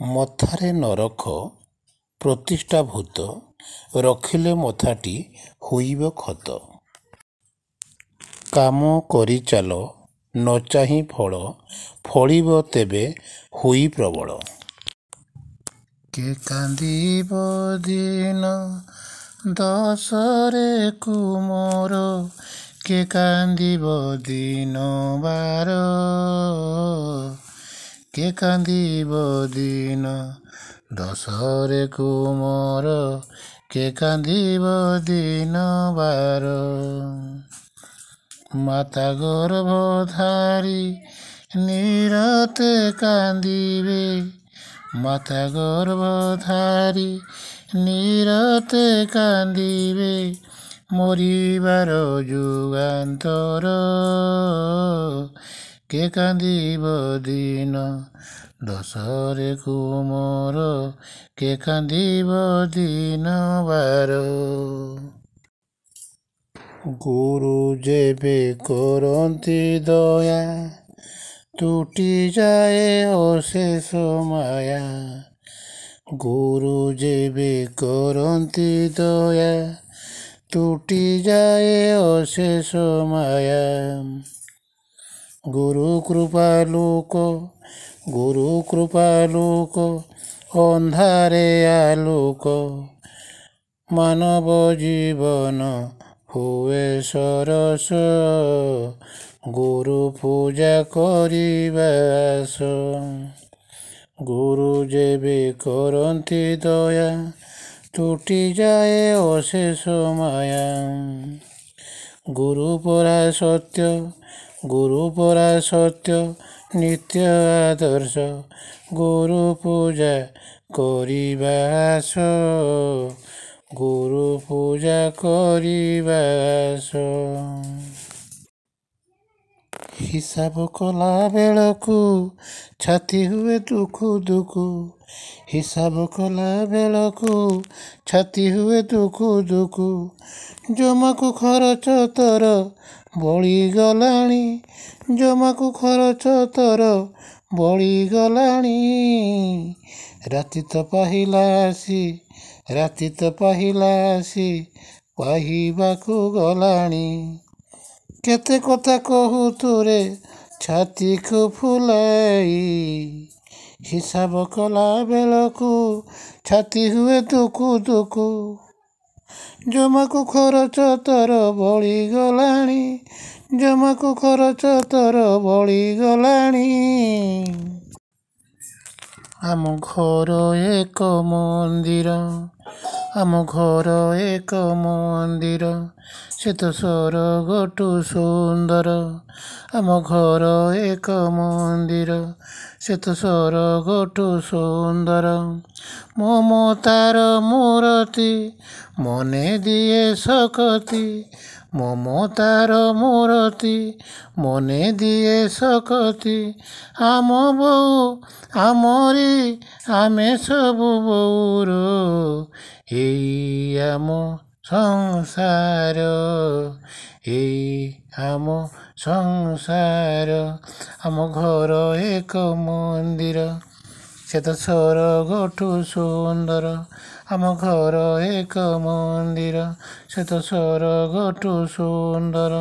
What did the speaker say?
ମଥାରେ ନରଖ ପ୍ରତିଷ୍ଠା ଭୂତ, ରଖିଲେ ମଥାଟି ହୋଇବ ଖତ। କାମ କରିଚାଲ ନ ଚାହିଁ ଫଳ, ଫଳିବ ତେବେ ହୋଇ ପ୍ରବଳ। କେ କାନ୍ଦିବ ଦିନ ଦଶରେ କୁମୋର, କେ କାନ୍ଦିବ ଦିନ ବାର, କେ କାନ୍ଦିବ ଦିନ ଦଶରେ କୁମୋର, କେ କାନ୍ଦିବ ଦିନ ବାର। ମାତା ଗର୍ଭଧାରୀ ନିରତେ କାନ୍ଦିବେ, ମାତା ଗର୍ଭଧାରୀ ନିରତେ କାନ୍ଦିବେ, ମରିବାର ଯୁଗାନ୍ତର, କେ କାନ୍ଦିବ ଦିନ ଦଶରେ କୁମୋର, କେ କାନ୍ଦିବ ଦିନ ବାର। ଗୁରୁ ଯେବେ କରନ୍ତି ଦୟା, ତୁଟିଯାଏ ଅଶେଷ ମାୟା। ଗୁରୁ ଯେବେ କରନ୍ତି ଦୟା, ତୁଟିଯାଏ ଅଶେଷ ମାୟା। ଗୁରୁ କୃପା ଲୋକ, ଗୁରୁ କୃପା ଲୋକ, ଅନ୍ଧାରେ ଆଲୋକ, ମାନବ ଜୀବନ ହୁଏ ସରସ, ଗୁରୁ ପୂଜା କରିବା ଆସ। ଗୁରୁ ଯେବେ କରନ୍ତି ଦୟା, ତୁଟିଯାଏ ଅଶେଷ ମାୟା। ଗୁରୁ ପରା ସତ୍ୟ, ଗୁରୁ ପରା ସତ୍ୟ, ନିତ୍ୟ ଆଦର୍ଶ, ଗୁରୁ ପୂଜା କରିବା ଆସ, ଗୁରୁ ପୂଜା କରିବା ଆସ। ହିସାବ କଲା ବେଳକୁ ଛାତି ହୁଏ ଦୁକୁ ଦୁକୁ, ହିସାବ କଲା ବେଳକୁ ଛାତି ହୁଏ ଦୁକୁ ଦୁକୁ। ଜମାକୁ ଖରଚ ତୋର ବଳିଗଲାଣି, ଜମାକୁ ଖରଚ ତୋର ବଳିଗଲାଣି। ରାତି ତ ପାହିଲା ଆସି, ରାତି ତ ପାହିଲା ଆସି, ପାହିବାକୁ ଗଲାଣି। କେତେ କଥା କହୁ ତୁରେ ଛାତିକୁ ଫୁଲାଇ, ହିସାବ କଲା ବେଳକୁ ଛାତି ହୁଏ ଦୁକୁ ଦୁକୁ। ଜମାକୁ ଖରଚ ତୋର ବଳିଗଲାଣି, ଜମାକୁ ଖରଚ ତୋର ବଳିଗଲାଣି। ଆମ ଘର ଏକ ମନ୍ଦିର, ଆମ ଘର ଏକ ମନ୍ଦିର, ସେ ତ ସ୍ୱର୍ଗଠୁ ସୁନ୍ଦର। ଆମ ଘର ଏକ ମନ୍ଦିର, ସେ ତ ସ୍ୱର୍ଗଠୁ ସୁନ୍ଦର। ମମତାର ମୂରତି ମନେ ଦିଏ ଶକତି, ମମତାର ମୂରତି ମନେ ଦିଏ ଶକତି। ଆମ ବୋଉ ଆମରି, ଆମେ ସବୁ ବୋଉର, ଏଇ ଆମ ସଂସାର, ଏଇ ଆମ ସଂସାର। ଆମ ଘର ଏକ ମନ୍ଦିର, ସେ ତ ସ୍ୱର୍ଗଠୁ ସୁନ୍ଦର। ଆମ ଘର ଏକ ମନ୍ଦିର, ସେ ତ ସ୍ୱର୍ଗଠୁ ସୁନ୍ଦର।